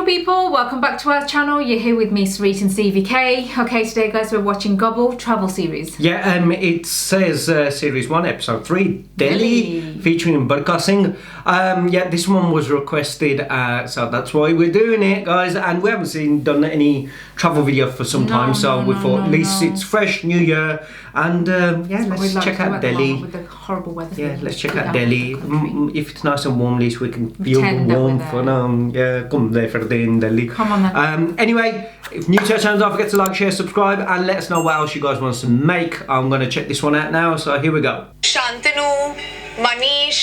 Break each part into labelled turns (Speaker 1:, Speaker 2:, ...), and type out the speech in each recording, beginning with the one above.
Speaker 1: beautiful people, welcome back to our channel. You're here with me, Sarit and CVK. Okay, today guys we're watching Gobble travel series.
Speaker 2: Yeah, it says series 1 episode 3 Delhi featuring Barka Singh. Yeah, this one was requested, so that's why we're doing it, guys. And we haven't done any travel video for some time, so we thought at least it's fresh, new year, and yeah, let's check out Delhi.
Speaker 1: With the horrible weather.
Speaker 2: Yeah, let's check out Delhi. If it's nice and warm, at least we can feel warm for yeah, come there for the day in Delhi.
Speaker 1: Come on then.
Speaker 2: Anyway, if new to our channel, don't forget to like, share, subscribe, and let us know what else you guys want us to make. I'm gonna check this one out now, so here we go.
Speaker 3: Shantanu, Manish,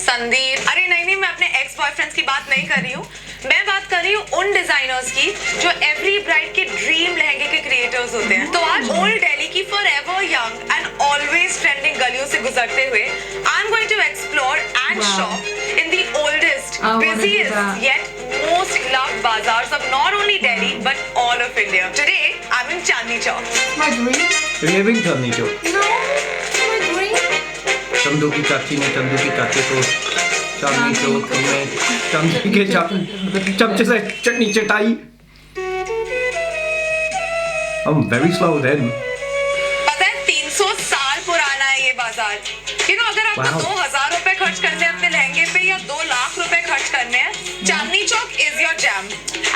Speaker 3: Sandeep, अरे नहीं मैं अपने x boyfriends की बात नहीं कर रही हूँ, मैं बात कर रही हूँ उन डिजाइनर्स की जो एवरी ब्राइड के ड्रीम लहंगे के क्रिएटर्स होते हैं। तो आज ओल्ड दिल्ली की forever young and always trending गलियों से गुजरते हुए I am going to explore and shop in the oldest, busiest yet most loved bazaars of not only Delhi but all of India. Today I'm in Chandni Chowk.
Speaker 1: My dream.
Speaker 2: Are you living Chandni Chowk?
Speaker 1: No, my dream.
Speaker 2: Chandu की चाची ने चंदू की चाची को चांदनी चौक में चांदी के चमचे से चटनी चटाई। I'm very slow then.
Speaker 3: पता है 300 साल पुराना है ये बाजार। अगर आपको 2000 रुपए खर्च करने हैं अपने लहंगे पे या 2 लाख रुपए खर्च करने हैं, Chandni Chowk is your jam.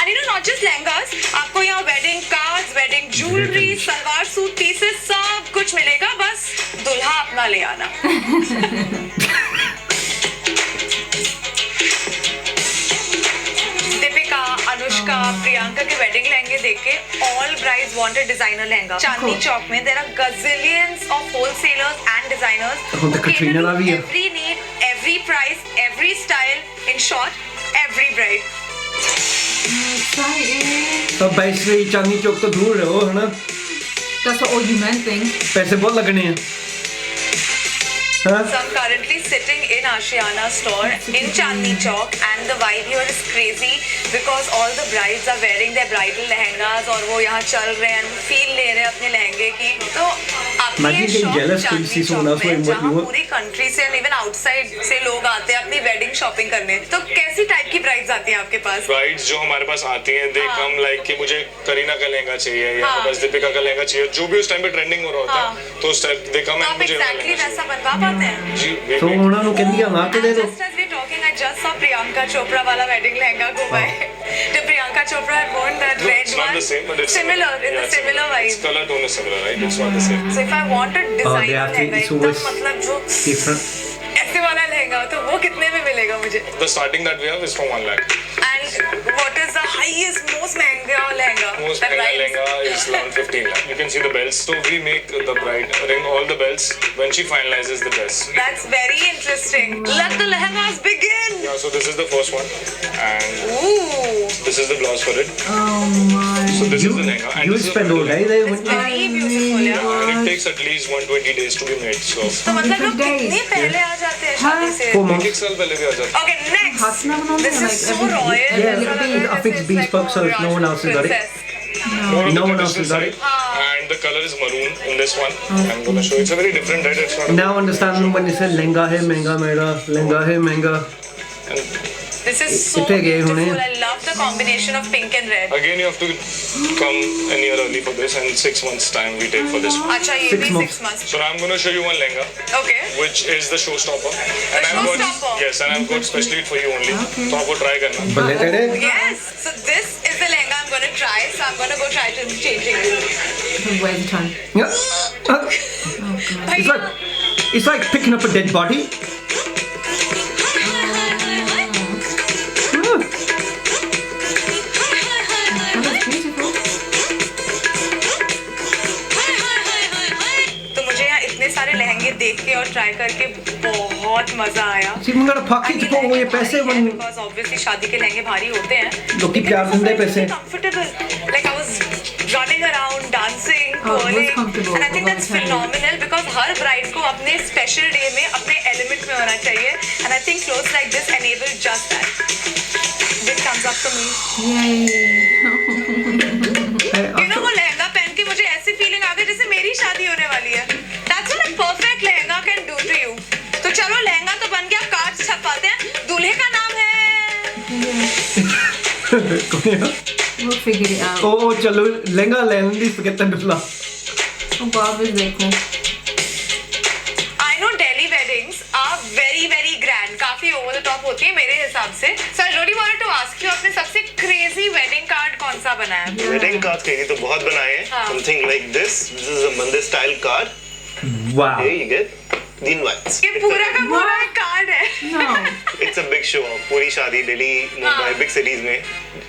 Speaker 3: And not just lehengas, आपको यहाँ wedding cards, wedding jewellery, salwar suit pieces सब कुछ मिलेगा, बस दुल्हा अपना ले आना। दीपिका, अनुष्का, प्रियंका के वेडिंग लहंगे देख के all brides wanted designer lehenga. Chandni Chowk में there are gazillions of wholesalers and designers who cater to every need, every price, every style, in short, every bride.
Speaker 1: Exciting.
Speaker 2: तो basically चांदनी चौक तो दूर है वो, है ना?
Speaker 1: That's what all you men think.
Speaker 2: पैसे बहुत लगने हैं।
Speaker 3: So I'm currently sitting in Ashiana store in Chandni Chowk and the vibe here is crazy because all the brides are wearing their bridal lehengas और वो यहाँ चल रहे हैं, feel ले रहे हैं अपने लहंगे की। तो आपकी ये शॉप चांदनी चौक में जहाँ पूरी कंट्री से even outside से लोग आते हैं अपनी वेडिंग शॉपिंग करने, तो कैसी टाइप की ब्राइड्स आती हैं आपके पास?
Speaker 4: ब्राइड्स जो हमारे पास आती हैं, they come like कि मुझे करीना का लहंगा चाहिए या बस दीपिका का लहंगा चाहिए, जो भी उस टाइम पे ट्रेंडिंग हो रहा होता है, तो उस टाइप they come and मुझे
Speaker 3: exactly वैसा बनवा पाते हैं?
Speaker 4: जी,
Speaker 2: तो उन्होंने कहती है माँ के दे दो।
Speaker 3: Just as we're talking, I just saw Priyanka Chopra वाला wedding lehenga go by. The Priyanka Chopra had worn that red one.
Speaker 4: It's not the same, but it's
Speaker 3: similar in the similar vibe.
Speaker 4: Its color tone is similar, right? It's not the same.
Speaker 3: So if I want a designer lehenga एकदम मतलब जो ऐसे वाला लहंगा तो वो कितने में मिलेगा मुझे?
Speaker 4: The starting that we have is from 1 lakh.
Speaker 3: And what is the highest, most महंगा लहंगा?
Speaker 4: Most महंगा lehenga is around 15 lakh. You can see the belts. So we make the bride ring all the belts when she finalizes the dress.
Speaker 3: That's very interesting. Let the lehengas begin.
Speaker 4: Yeah, so this is the first one, and
Speaker 3: Ooh.
Speaker 4: this is the blouse for it.
Speaker 1: Oh my.
Speaker 4: So this is the lehenga. And
Speaker 2: You
Speaker 4: this is
Speaker 2: spend all day there.
Speaker 3: It's very beautiful, yeah.
Speaker 4: and it takes at least 120 days to be made. So
Speaker 3: तो मतलब लोग कितने पहले आ जाते हैं शादी से?
Speaker 2: 4 months.
Speaker 4: एक साल पहले भी आ जाते हैं.
Speaker 3: Okay, next. This is so
Speaker 1: every-
Speaker 3: royal.
Speaker 2: Yeah, I think it's bespoke, so no one else has got it. No one else has got it.
Speaker 4: And the color is maroon in this one. I'm gonna show you. It's a very different red. It's not.
Speaker 2: Now understand when they say lehenga है महंगा मेरा, लहंगा है महंगा।
Speaker 3: This is so
Speaker 2: इतने गए
Speaker 3: beautiful.
Speaker 2: होने।
Speaker 3: I love the combination of pink and red.
Speaker 4: Again, you have to come a year early for this, and 6 months time we take for this one.
Speaker 3: अच्छा ये
Speaker 2: 6
Speaker 3: भी
Speaker 2: months.
Speaker 3: 6 months.
Speaker 4: So now I'm gonna show you one lehenga,
Speaker 3: Okay.
Speaker 4: which is the showstopper. And I've
Speaker 3: showstopper?
Speaker 4: got yes, and I've got specially for you only. तो आपको try करना.
Speaker 2: बल्ले तेरे।
Speaker 3: Yes. So this is the lehenga I'm gonna try. So I'm gonna go try to changing it.
Speaker 1: Where's the time?
Speaker 2: Yeah. It's like picking up a dead body.
Speaker 3: तो मुझे यहाँ इतने सारे लहंगे देख के और ट्राई करके बहुत मजा आया।
Speaker 2: सिमंगड़ फाकी तो वो ये पैसे बन।
Speaker 3: Because obviously शादी के लहंगे भारी होते हैं।
Speaker 2: लोग की प्यार बंदे पैसे।
Speaker 3: Comfortable. Like I was running around, dancing,
Speaker 1: Oh, it was
Speaker 3: twirling,
Speaker 1: comfortable.
Speaker 3: and I think that's phenomenal because her bride को अपने special day में अपने element में होना चाहिए, and I think clothes like this enable just that. Big thumbs up to me. वो लहंगा पहन के मुझे ऐसी फीलिंग आ गई जैसे मेरी शादी होने वाली है। That's what a perfect lehenga can do to you. तो चलो लहंगा तो बन गया, कार्ड्स छपाते हैं, दूल्हे का नाम है
Speaker 1: We'll figure it out.
Speaker 2: ओ चलो लहंगा लेने दी सकता डुला
Speaker 1: अब वापस देखो.
Speaker 3: I know Delhi weddings are very very grand. काफी over the top होती है मेरे हिसाब से. So I really wanted to ask you, आपने सबसे crazy wedding card कौन सा बनाया है?
Speaker 4: वेडिंग कार्ड कहीं तो बहुत बनाए हैं.
Speaker 3: हाँ.
Speaker 4: Something like this. This is a मंदिर style card.
Speaker 2: वाह
Speaker 4: Here you get the invites.
Speaker 3: ये पूरा का पूरा एक कार्ड है.
Speaker 1: No.
Speaker 4: It's a big show off. पूरी शादी दिल्ली, मुंबई, big cities में.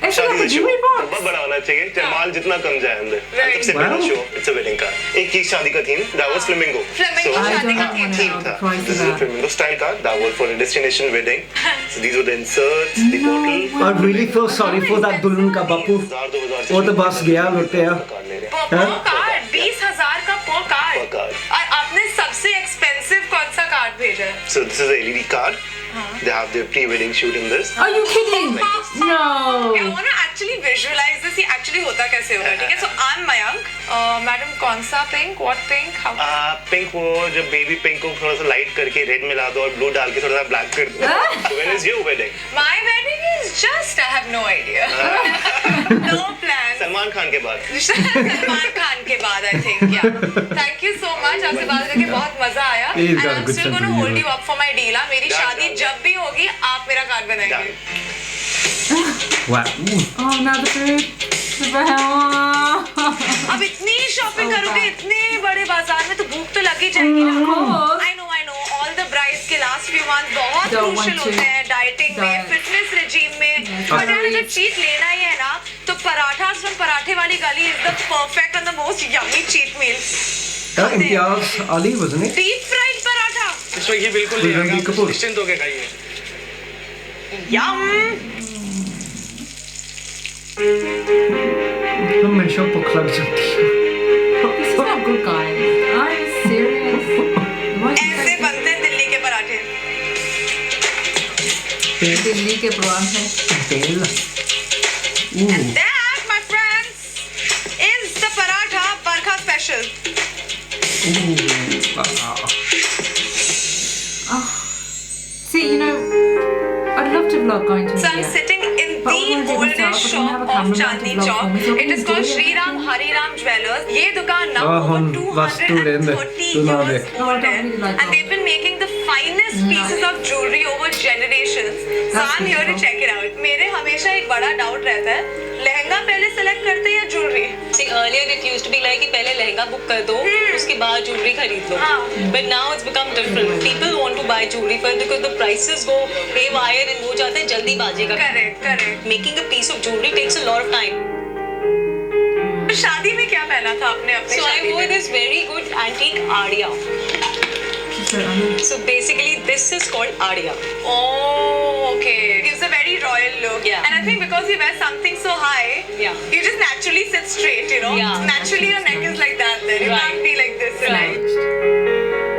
Speaker 1: ऐसा
Speaker 4: शादी
Speaker 1: तो
Speaker 4: का show.
Speaker 1: jewelry box.
Speaker 4: बहुत बड़ा होना चाहिए. चाहे माल जितना कम जाए अंदर.
Speaker 3: Right.
Speaker 4: सबसे
Speaker 2: Wow.
Speaker 4: बड़ा show. It's a wedding card. एक ही शादी का theme. That was flamingo.
Speaker 3: Flamingo
Speaker 4: So,
Speaker 1: I
Speaker 3: शादी
Speaker 1: don't
Speaker 3: का
Speaker 1: want
Speaker 3: theme
Speaker 1: to
Speaker 3: था.
Speaker 1: know the
Speaker 4: था.
Speaker 1: price
Speaker 4: This
Speaker 1: of
Speaker 4: is a
Speaker 1: that.
Speaker 4: flamingo style card. That was for a destination wedding. So these were the inserts, the
Speaker 1: No.
Speaker 4: bottle.
Speaker 2: I really feel sorry for that दुल्हन का बापू
Speaker 4: 1000-2000
Speaker 2: वो तो बस गया लुटिया
Speaker 4: card ले रहे हैं.
Speaker 3: Per कार्ड 20,000 का per
Speaker 4: Per
Speaker 3: कार्ड.
Speaker 4: card.
Speaker 3: और आपने सबसे एक्सपेंसिव कौन सा कार्ड भेजा है?
Speaker 4: So this is a LED card. They have their pre-wedding shoot in this.
Speaker 1: Are you kidding?
Speaker 3: I
Speaker 1: No.
Speaker 3: want to actually visualize this. ये actually होता कैसे होगा? ठीक है? So I'm Mayank. मैडम कौन सा pink? What pink? How?
Speaker 4: Pink वो जब बेबी पिंक को थोड़ा सा लाइट करके रेड मिला दो और ब्लू डाल के थोड़ा सा ब्लैक कर दो. So when is your wedding?
Speaker 3: My wedding is just. I have no idea. No plans.
Speaker 4: Salman Khan के बाद.
Speaker 3: सलमान खान के बाद I think. Yeah. Thank you so much. आपसे बात करके बहुत मजा आया.
Speaker 2: He's
Speaker 3: And
Speaker 2: got a
Speaker 3: I'm
Speaker 2: good
Speaker 3: still
Speaker 2: sense
Speaker 3: going
Speaker 2: of
Speaker 3: to hold
Speaker 2: humor.
Speaker 3: you up for my deal. हाँ? मेरी
Speaker 4: Done,
Speaker 3: शादी
Speaker 4: done.
Speaker 3: जब भी होगी आप मेरा कार्ड बनाएंगे.
Speaker 2: वाह
Speaker 1: Oh, now the food.
Speaker 3: अब इतनी शॉपिंग करोगे इतने बड़े बाजार में तो भूख तो लग ही जाएगी ना.
Speaker 1: course.
Speaker 3: I know. All the brides के last few months बहुत
Speaker 1: Don't want
Speaker 3: crucial
Speaker 1: to
Speaker 3: होते हैं डाइटिंग में,
Speaker 1: diet.
Speaker 3: फिटनेस regime में.
Speaker 1: Yes.
Speaker 3: But यार अगर चीट लेना ही है ना तो पराठास from पराठे वाली गली is the perfect and the most yummy cheat meal.
Speaker 2: Imtiaz Ali wasn't it?
Speaker 3: Deep fried paratha.
Speaker 5: इसमें ये बिल्कुल नहीं
Speaker 2: रणबीर
Speaker 5: आएगा.
Speaker 2: कपूर.
Speaker 5: निश्चिंत होके खाइए.
Speaker 3: Yum.
Speaker 2: हमेशा भूख लग जाती है.
Speaker 1: This is not good, guys. Are you serious? Why is
Speaker 3: ऐसे
Speaker 1: it
Speaker 3: बनते हैं दिल्ली के पराठे.
Speaker 1: दिल्ली के पराठे?
Speaker 2: तेल.
Speaker 3: And that, my friends, is the paratha Barkha special.
Speaker 1: See, you know, I'd love to vlog going to
Speaker 3: So I'm
Speaker 1: India.
Speaker 3: sitting in
Speaker 1: But
Speaker 3: the
Speaker 1: what I did
Speaker 3: oldest
Speaker 1: myself, I
Speaker 3: shop
Speaker 1: don't have a
Speaker 3: of
Speaker 1: cameraman
Speaker 3: Chandni
Speaker 1: to vlog
Speaker 3: Chowk.
Speaker 1: for me, so
Speaker 3: It is
Speaker 1: please
Speaker 3: called
Speaker 1: do
Speaker 3: Shri
Speaker 1: it.
Speaker 3: Ram Hari Ram Jewellers. ये दुकान now
Speaker 2: Ah,
Speaker 3: over
Speaker 2: हम वास्तु रहने दे.
Speaker 3: 230
Speaker 2: तू ना
Speaker 3: years
Speaker 2: they.
Speaker 1: No, I
Speaker 3: old
Speaker 1: don't
Speaker 3: है.
Speaker 1: really like
Speaker 3: And they've been making the finest
Speaker 1: No.
Speaker 3: pieces of jewelry over generations. So
Speaker 1: That's
Speaker 3: I'm here to
Speaker 1: beautiful.
Speaker 3: check it out. मेरे हमेशा एक बड़ा doubt रहता है लहंगा पहले सेलेक्ट करते हैं या jewellery.
Speaker 6: See, earlier it used to be like कि पहले लहंगा बुक कर दो, उसके बाद jewelry खरीद लो.
Speaker 3: हाँ.
Speaker 6: But now it's become different. People want to buy jewelry first because the prices go haywire and वो जाते हैं जल्दी बाजी का.
Speaker 3: Correct.
Speaker 6: Making a piece of jewelry takes a lot of time.
Speaker 3: शादी में क्या पहना था आपने अपने
Speaker 6: So I
Speaker 3: शादी
Speaker 6: wore
Speaker 3: में?
Speaker 6: this very good antique Adia. So basically this is called Adia.
Speaker 3: Oh, okay. Gives a very royal look.
Speaker 6: Yeah.
Speaker 3: And I think because you wear something so high,
Speaker 6: Yeah.
Speaker 3: you just naturally sit straight, you know?
Speaker 6: Yeah.
Speaker 3: Naturally your neck is like that then. You
Speaker 6: Right.
Speaker 3: can't be like this.
Speaker 6: Right.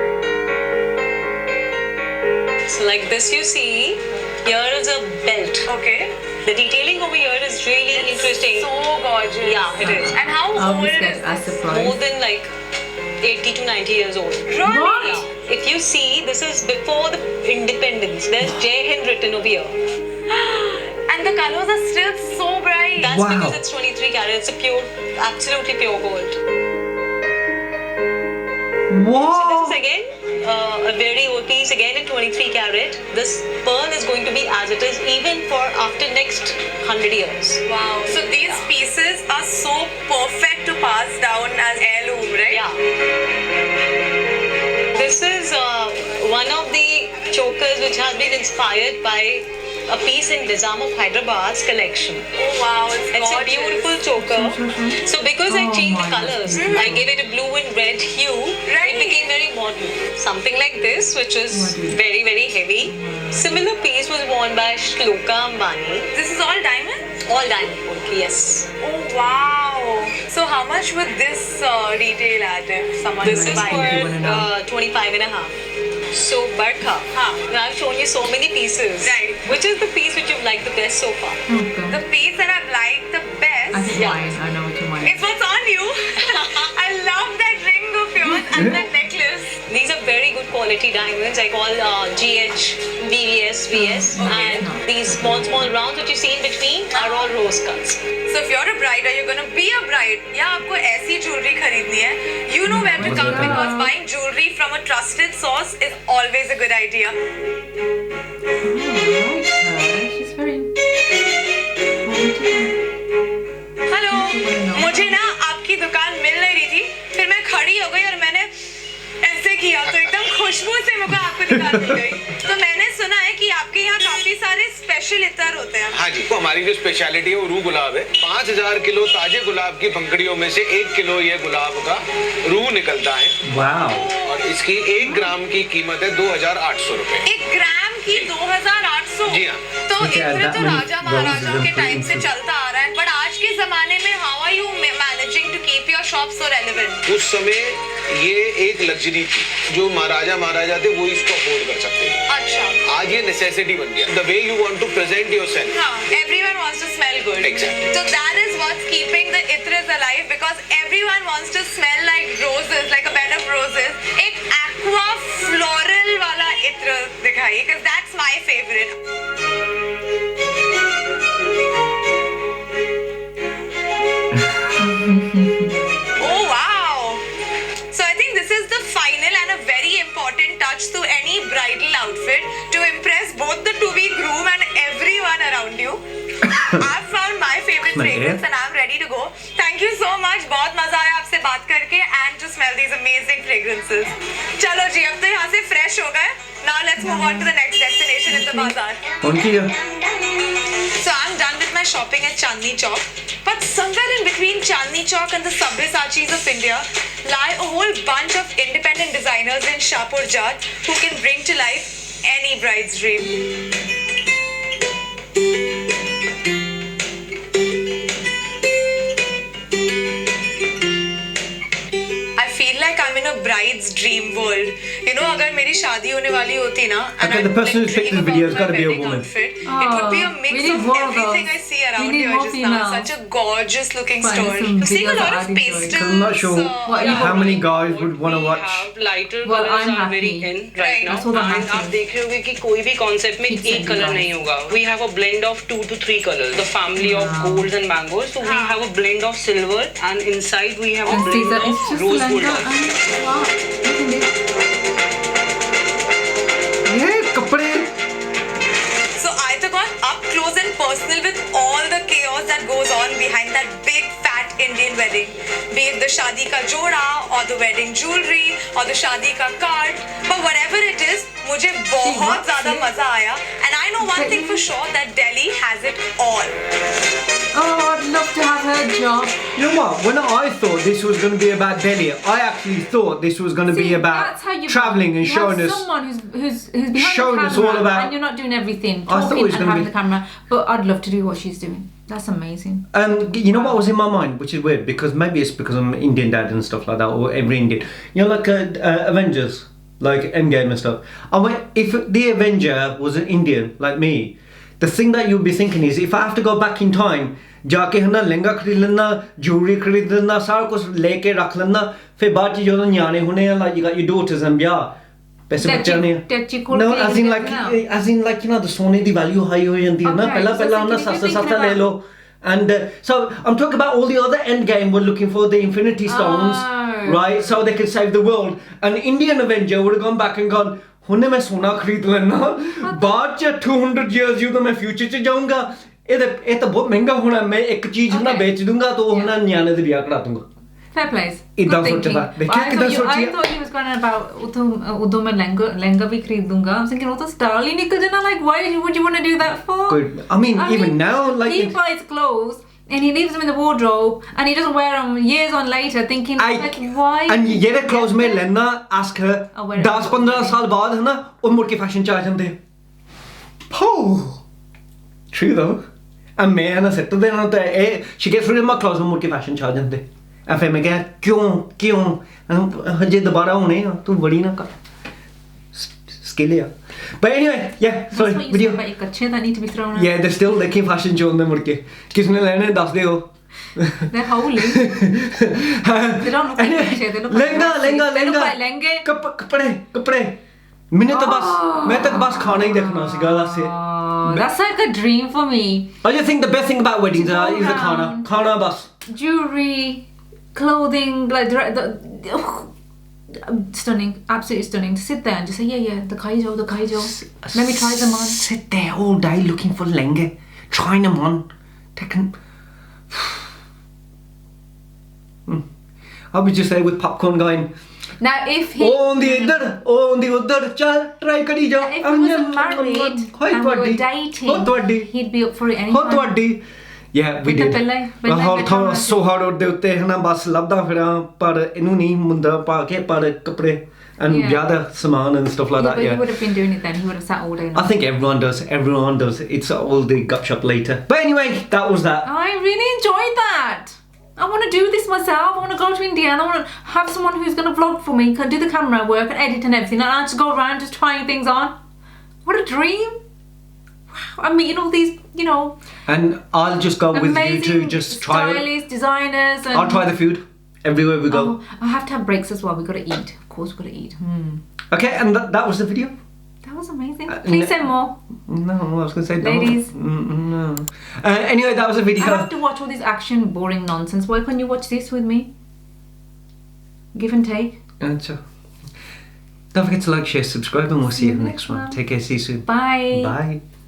Speaker 6: So like this you see, here is a belt.
Speaker 3: Okay.
Speaker 6: The detailing over here is really interesting.
Speaker 3: So gorgeous.
Speaker 6: Yeah, it is.
Speaker 3: And how
Speaker 1: I'll
Speaker 3: old
Speaker 1: be
Speaker 3: is
Speaker 1: scared. I'm
Speaker 3: this?
Speaker 6: More
Speaker 1: surprised.
Speaker 6: than like 80 to 90 years old.
Speaker 3: Really?
Speaker 1: What?
Speaker 6: Yeah. If you see, this is before the independence. There's Jai Hind written over here.
Speaker 3: And the colors are still so bright.
Speaker 6: That's
Speaker 2: Wow.
Speaker 6: because it's 23 karat. It's a pure, absolutely pure gold. So
Speaker 2: Wow.
Speaker 6: this is again a very old piece, again in 23 karat. This pearl is going to be as it is even for after next 100 years.
Speaker 3: Wow. So these pieces are so perfect to pass down as heirloom, right?
Speaker 6: Yeah. This is one of the chokers which has been inspired by a piece in Nizam of Hyderabad's collection.
Speaker 3: Oh wow, it's
Speaker 6: It's a
Speaker 3: gorgeous.
Speaker 6: beautiful choker. So because I
Speaker 1: Oh
Speaker 6: changed
Speaker 1: my
Speaker 6: the colors, I gave it a blue and red hue,
Speaker 3: Right.
Speaker 6: it became very modern. Something like this, which is
Speaker 1: Modern.
Speaker 6: very, very heavy. Similar piece was worn by Shloka Ambani.
Speaker 3: This is all diamond?
Speaker 6: All diamond work, yes.
Speaker 3: Oh wow. So how much would this retail at if someone
Speaker 6: This
Speaker 3: would
Speaker 6: is
Speaker 3: buy
Speaker 6: for
Speaker 3: it?
Speaker 6: 25 and a half. So Barkha, now I've shown you so many pieces.
Speaker 3: Right.
Speaker 6: Which is the piece which you've liked the best so far?
Speaker 1: Oh, God.
Speaker 3: The piece that I've liked the best
Speaker 1: I think
Speaker 6: Yeah.
Speaker 1: mine. I know which one mine is.
Speaker 3: is what's on you. I love that ring of yours and the necklace.
Speaker 6: These These are very good quality diamonds. I call GH, VVS, VS, and these small rounds that you see in between are all rose cuts.
Speaker 3: So if you're a bride or you're gonna be a bride, या आपको ऐसी jewelry खरीदनी है, you know where to come because buying jewelry from a trusted source is always a good idea.
Speaker 1: She's very.
Speaker 3: Hello, मुझे ना आपकी दुकान मिल नहीं रही थी, फिर मैं खड़ी हो गई और मैंने ऐसे किया तो एकदम खुशबू से मुझे आपको दुकान मिल गई। तो मैंने सुना है कि आपके यहाँ काफी सारे स्पेशल इत्र होते हैं।
Speaker 5: हाँ जी, तो हमारी जो स्पेशलिटी है वो रूह गुलाब है। 5000 किलो ताजे गुलाब की पंखड़ियों में से 1 किलो ये गुलाब का रूह निकलता है।
Speaker 2: वाओ।
Speaker 5: और इसकी 1 ग्राम की कीमत है 2800 रुपए।
Speaker 3: 1 ग्राम की 2800।
Speaker 5: जी हाँ।
Speaker 3: तो इत्र तो राजा महाराजाओं के टाइम से चलता आ रहा है, बट आज के जमाने में how are you managing to keep your shop so relevant?
Speaker 5: उस समय ये एक लग्जरी थी, जो महाराजा थे वो इसको अफोर्ड कर सकते थे।
Speaker 3: अच्छा।
Speaker 5: आज ये नेसेसिटी बन गया। The way you want to present yourself.
Speaker 3: हाँ, everyone wants to smell good.
Speaker 5: Exactly.
Speaker 3: So that is what's keeping the itras alive because everyone wants to smell like roses, like a bed of roses. एक aqua floral वाला इत्र दिखाइए, because that's my favorite. Oh wow! So I think this is the final and a very important touch to any bridal outfit to impress both the to-be groom and everyone around you. I've found my favorite fragrance and I'm ready to go. Thank you so much. बहुत मजा आया आपसे बात करके and to smell these amazing fragrances. चलो जी, अब तो यहाँ से fresh हो गए. Now let's move on to the next destination in the bazaar.
Speaker 2: उनकी
Speaker 3: So I'm done with my shopping at Chandni Chowk. But somewhere in between Chandni Chowk and the Sabyasachi's of India lie a whole bunch of independent designers in Shahpur Jat who can bring to life any bride's dream. I feel like I'm in a bride's dream world. You know, अगर मेरी शादी होने वाली होती ना, and
Speaker 2: Okay, the person who's picked this video has got to be a woman.
Speaker 3: Outfit, it would be a
Speaker 1: we
Speaker 3: mix
Speaker 1: need
Speaker 3: of
Speaker 1: more of
Speaker 3: everything
Speaker 1: those.
Speaker 3: I see around
Speaker 1: We need
Speaker 3: here
Speaker 1: more
Speaker 3: just now.
Speaker 1: females.
Speaker 3: Such a gorgeous looking
Speaker 1: Find
Speaker 3: store.
Speaker 1: some
Speaker 3: I'm seeing a
Speaker 1: videos
Speaker 3: lot
Speaker 1: that
Speaker 3: of
Speaker 1: I'd enjoy.
Speaker 3: pastels.
Speaker 2: I'm not sure
Speaker 1: What you
Speaker 2: how many guys
Speaker 6: What
Speaker 2: would want to
Speaker 6: we
Speaker 2: watch.
Speaker 6: have, lighter
Speaker 1: Well,
Speaker 6: colors
Speaker 1: I'm
Speaker 6: are very
Speaker 1: happy.
Speaker 6: in
Speaker 3: Right.
Speaker 6: right now.
Speaker 1: That's all I'm
Speaker 6: And
Speaker 1: happy.
Speaker 6: आप देख रहे होगे कि कोई भी concept में
Speaker 1: Keep
Speaker 6: एक
Speaker 1: sending
Speaker 6: color
Speaker 1: guys.
Speaker 6: नहीं होगा. We have a blend of 2 to 3 colors. The family of
Speaker 1: Wow.
Speaker 6: golds and mangoes. So we have a blend of silver, and inside we have a
Speaker 1: And
Speaker 6: blend
Speaker 1: Caesar, it's
Speaker 6: of
Speaker 1: just
Speaker 6: rose gold.
Speaker 1: lehenga and wow. Look at this.
Speaker 2: ये कपड़े
Speaker 3: So I took on up close and personal with all the chaos that goes on behind that big fat Indian wedding. Be it the shadi ka joda or the wedding jewelry or the shadi ka card. But whatever it is, मुझे बहुत
Speaker 1: rocks
Speaker 3: ज़्यादा
Speaker 1: it.
Speaker 3: मजा आया. And I know one thing for sure that Delhi has it all.
Speaker 1: Oh, I'd love to have her job.
Speaker 2: You know what? When I thought this was going to be about Delhi, I actually thought this was going to be
Speaker 1: See,
Speaker 2: about
Speaker 1: that's how you
Speaker 2: traveling and
Speaker 1: you
Speaker 2: showing
Speaker 1: have
Speaker 2: us.
Speaker 1: someone who's behind
Speaker 2: showing
Speaker 1: the
Speaker 2: us
Speaker 1: camera
Speaker 2: all about-
Speaker 1: and you're not doing everything,
Speaker 2: I thought
Speaker 1: talking
Speaker 2: it was
Speaker 1: and
Speaker 2: gonna
Speaker 1: having
Speaker 2: be-
Speaker 1: the camera. But I'd love to do what she's doing. That's amazing.
Speaker 2: You know what was in my mind, which is weird because maybe it's because I'm Indian dad and stuff like that, or every Indian. You know, like Avengers, like Endgame and stuff. I went, if the Avenger was an Indian like me, the thing that you'd be thinking is, if I have to go back in time, जाके है ना लहंगा खरीद लेना, jewelry खरीद लेना, सारा कुछ लेके रख लेना, फिर बाद में जो न्याणे होने हैं, like you got your daughters and ब्याह, पैसे बच्चे नहीं हैं. No, as in like you know, the सोने दी value high हो जाती है ना,
Speaker 1: Okay,
Speaker 2: पहला
Speaker 1: so
Speaker 2: पहला ना
Speaker 1: thinking-
Speaker 2: सस्ता सस्ता ले लो. And so I'm talking about all the other Endgame were looking for the Infinity Stones,
Speaker 1: Oh.
Speaker 2: right? So they could save the world. An Indian Avenger would have gone back and gone, हुने मैं सोना खरीद लेना, बाद च 200 years you तो मैं future च जाऊँगा. ये तो बहुत महंगा होना, मैं एक चीज ना बेच दूँगा तो होना न्याने से ब्याह करा दूँगा.
Speaker 1: Fair plays.
Speaker 2: इतना
Speaker 1: Good
Speaker 2: सोचा
Speaker 1: thinking.
Speaker 2: था. देखिए
Speaker 1: I
Speaker 2: कितना
Speaker 1: thought you-
Speaker 2: सोचिए.
Speaker 1: I thought he was going about Udho मैं लहंगा भी खरीद दूँगा. I was thinking वो तो style ही निकल जाना. Like why would you want to do that for?
Speaker 2: Good. I mean, even now, like
Speaker 1: he
Speaker 2: it's-
Speaker 1: buys clothes and he leaves them in the wardrobe and he doesn't wear them years on later, thinking like why?
Speaker 2: And ये रे clothes में लेना, ask her,
Speaker 1: I'll wear it.
Speaker 2: 10-15 साल बाद है ना, वो मुड़ के fashion च आ जाते हैं. Oh, true though. And मैं है ना set तो देना होता है. She gets rid of my clothes, वो मुड़ के fashion च आ जाते हैं. और फिर मैं कहा क्यों हजे दोबारा होने हैं, तू बड़ी ना कर. Skill है. But anyway, yeah, sorry,
Speaker 1: That's what you
Speaker 2: video.
Speaker 1: said about your kachhe that need to be thrown out.
Speaker 2: Yeah, they're still making fashion show में मुड़ के. किसने लेने दस दे हो.
Speaker 1: They're holy. They don't look like cliche, they look like
Speaker 2: lehenga
Speaker 1: they look like lenge.
Speaker 2: कपड़े मैंने तो बस खाना ही देखना सीगा that's it.
Speaker 1: Oh, that's like a dream for me.
Speaker 2: I just think the best thing about weddings is the
Speaker 1: around.
Speaker 2: खाना बस.
Speaker 1: Jewelry, clothing, like stunning, absolutely stunning. To sit there and just say, yeah, the kaijo. Let me try them on.
Speaker 2: Sit there all day looking for lenge, trying them on, taking. I was just there with popcorn going.
Speaker 1: Now, if he
Speaker 2: On the udhar, chal try kari jao.
Speaker 1: if he wasn't married and we were dating, he'd be up for it anytime.
Speaker 2: Yeah, we
Speaker 1: With the
Speaker 2: did.
Speaker 1: belay
Speaker 2: ਹਾਲ
Speaker 1: ਬੈਠਾ
Speaker 2: ਤਾਂ ਸੋ hard ਉਹਦੇ ਉੱਤੇ ਹਨਾ ਬਸ ਲੱਭਦਾ ਫਿਰਾਂ ਪਰ ਇਹਨੂੰ ਨਹੀਂ ਮੁੰਦਰਾ ਪਾ ਕੇ ਪਰ ਕੱਪੜੇ and
Speaker 1: Yeah.
Speaker 2: ਜ਼ਿਆਦਾ ਸਮਾਨ and stuff like
Speaker 1: Yeah,
Speaker 2: that.
Speaker 1: but
Speaker 2: Yeah.
Speaker 1: he would have been doing it then. He would have sat all day
Speaker 2: I
Speaker 1: long.
Speaker 2: think everyone does. It's all the gupshup later. But anyway, that was that.
Speaker 1: I really enjoyed that. I want to do this myself. I want to go to Indiana. I want to have someone who's going to vlog for me, can do the camera work and edit and everything, and I just go around just trying things on. What a dream! Wow, I'm meeting all these,
Speaker 2: And I'll just go with you
Speaker 1: amazing
Speaker 2: to just try it.
Speaker 1: stylists, designers, and
Speaker 2: I'll try the food everywhere we go.
Speaker 1: Oh, I have to have breaks as well. We got to eat. Of course, we got to eat.
Speaker 2: Okay, and that was the video.
Speaker 1: That was amazing. Please send more.
Speaker 2: No, I was going to say no.
Speaker 1: Ladies.
Speaker 2: No. Anyway, that was a
Speaker 1: I
Speaker 2: video.
Speaker 1: have to watch all this action, boring nonsense. Why can't you watch this with me? Give and take.
Speaker 2: And so, don't forget to like, share, subscribe, and we'll see you in the next one. Take care. See you soon.
Speaker 1: Bye.
Speaker 2: Bye.